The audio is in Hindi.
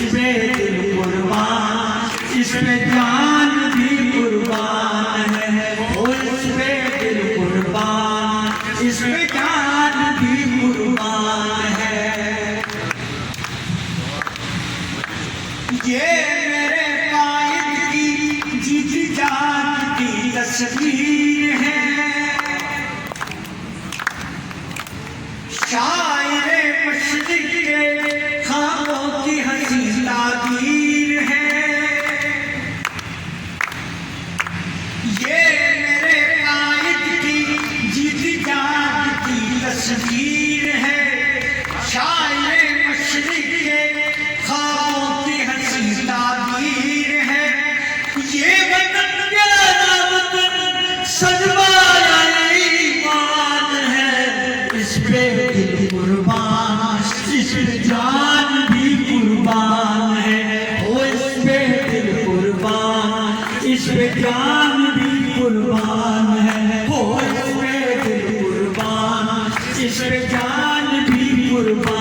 पे दिल कुर्बान, इस पे जान भी कुर्बान है। ओ इस पे दिल कुर्बान, इस पे जान भी कुर्बान है। ये मेरे कायद की जीती जागती तस्वीर है, शायरे मशरिक़ के ख्वाबों की हंसी ताबीर है। ये मेरे कायद की जीती जागती तस्वीर है, शायरे मशरिक़ के ख्वाबों की हंसी ताबीर है। ये वतन प्यारा वतन सजवाया ईमान है, इस पे दिल कुर्बान, इस पे जान भी कुर्बान है। ओ इस पे दिल कुर्बान, इस पे जान भी कुर्बान है। ओ इस पे दिल कुर्बान, इस पे जान भी कुर्बान